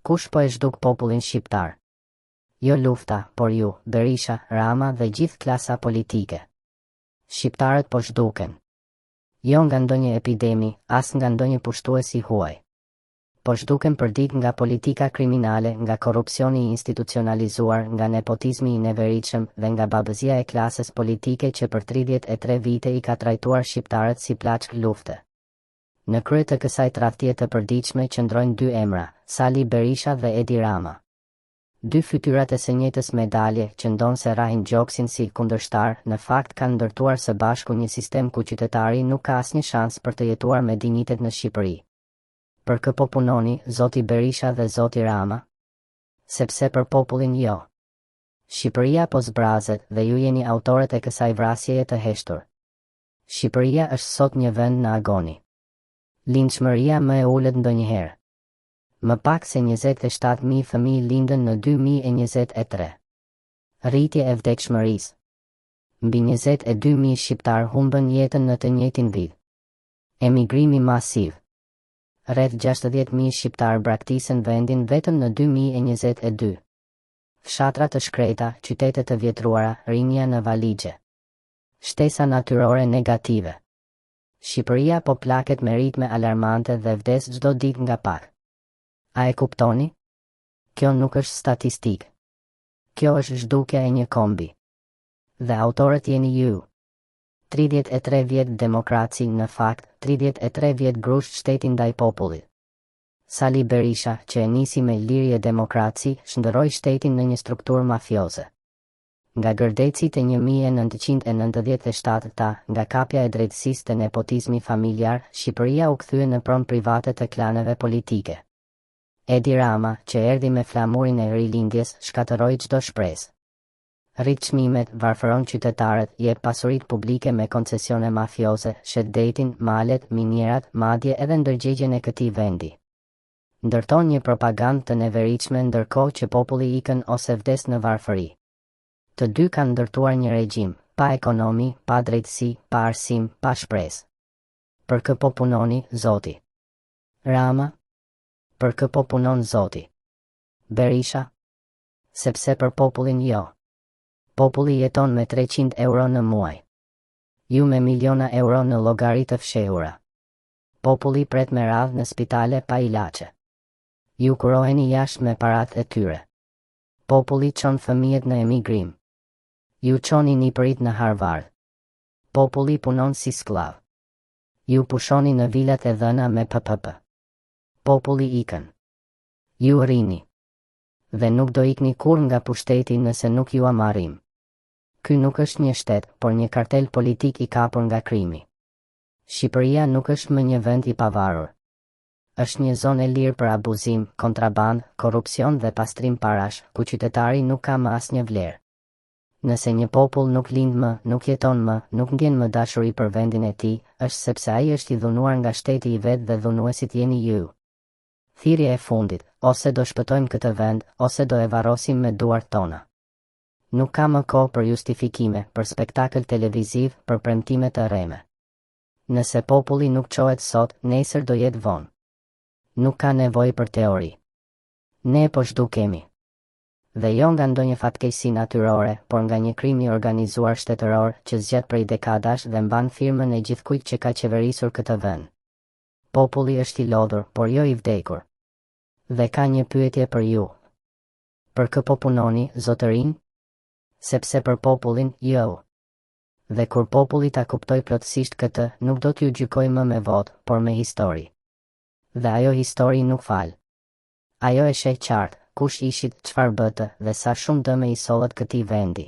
Kush po e zhduk popullin shqiptar? Jo lufta, por ju, Berisha, Rama dhe gjithë klasa politike. Shqiptarët po zhduken. Jo nga ndonjë epidemi, as nga ndonjë pushtues i huaj. Po zhduken përdit nga politika kriminale, nga korrupsioni institucionalizuar, nga nepotizmi i neveritshëm dhe nga babëzia e klasës politike që për 33 vite i ka trajtuar shqiptarët si plaçk lufte. Në krye të kësaj tradhtie të përditshme qëndrojnë dy emra, Sali Berisha dhe Edi Rama. Dy fytyrat e së njëjtës medalje që ndonë se rahin gjoksin si kundërshtar, në fakt kanë ndërtuar së bashku një sistem ku qytetari nuk ka asnjë shans për të jetuar me dinjitet në Shqipëri. Për kë po punoni, zoti Berisha dhe zoti Rama? Sepse për popullin jo. Shqipëria po zbrazet dhe ju jeni autorët e kësaj vrasjeje të heshtur. Shqipëria është sot një vend në agoni. Linçmëria më e ulët ndonjëherë. Më pak se 27.000 fëmijë lindën në 2023. Rritje e vdekshmërisë. Mbi 22.000 shqiptar humbën jetën në të njëjtin vit. Emigrimi masiv. Rreth 60.000 shqiptar braktisën vendin vetëm në 2022. Fshatra të shkreta, qytete të vjetruara, rinja në valigje. Shtesa natyrore negative. Shqipëria po plaket me ritme alarmante dhe vdes çdo ditë nga pak. A e kuptoni? Kjo nuk është statistikë. Kjo është zhdukja e një kombi. Dhe autorët jeni ju. 33 vjet demokraci, në fakt, 33 vjet grusht shteti ndaj popullit. Sali Berisha, që e nisi me lirje demokraci, shndërroi shtetin në një strukturë mafioze. Nga gërdecit e 1997 nga kapja e drejtësisë të nepotizmi familjar, Shqipëria u kthye në pronë private të klaneve politike. Edi Rama, që erdhi me flamurin e rilindjes, shkatërroi çdo shpresë. Rrit çmimet, varfëron qytetarët, jep pasuritë publike me koncesione mafioze, shet detin, malet, minierat, madje edhe ndërgjegjen e këtij vendi. Ndërton një propagandë të neveritshme ndërkohë që populli ikën ose vdes në varfëri. Të dy kanë ndërtuar një regjim, pa ekonomi, pa drejtësi, pa arsim, pa shpresë. Për kë po punoni, zoti? Rama? Për kë po punon zoti? Berisha? Sepse për popullin jo. Populli jeton me 300 euro në muaj. Ju me miliona euro në llogari të fshehura. Populli pret me radhë në spitale pa ilaçe. Ju kuroheni jashtë me paratë e tyre. Populli çon fëmijët në emigrim. Ju çoni nipërit në Harvard. Populli punon si sklav. Ju pushoni në vilat e dhëna me PPP. Populli ikën. Ju rrini. Dhe nuk do ikni kur nga pushteti nëse nuk ju amarrim. Ky nuk është një shtet, por një kartel politik i kapur nga krimi. Shqipëria nuk është më një vend i pavarur. Është një zonë e lirë për abuzim, kontraband, korrupsion dhe pastrim parash, ku qytetari nuk ka më asnjë vlerë. Nëse një popull nuk lind më, nuk jeton më, nuk ndjen më dashuri për vendin e tij, është sepse ai është i dhunuar nga shteti i vet dhe dhunuesit jeni ju. Thirrja e fundit, ose do shpëtojmë këtë vend, ose do e varrosim me duart tona. Nuk ka më kohë për justifikime, për spektakël televiziv, për premtime të rreme. Nëse populli nuk çohet sot, nesër do jetë vonë. Nuk ka nevojë për teori. Ne po zhdukemi. Dhe jo nga ndonjë fatkeqësi natyrore, por nga një krim i organizuar shtetëror që zgjat prej dekadash dhe mban firmën e gjithkujt që ka qeverisur këtë vend. Populli është i lodhur, por jo i vdekur. Dhe ka një pyetje për ju. Për kë po punoni, zotërin? Sepse për popullin, jo. Dhe kur populli ta kuptoj plotësisht këtë, nuk do t'ju gjykoj më me votë, por me histori. Dhe ajo histori nuk fal. Ajo e sheh qartë, kush ishit, çfarë bëte dhe sa shumë dëme i sollët këtij vendi.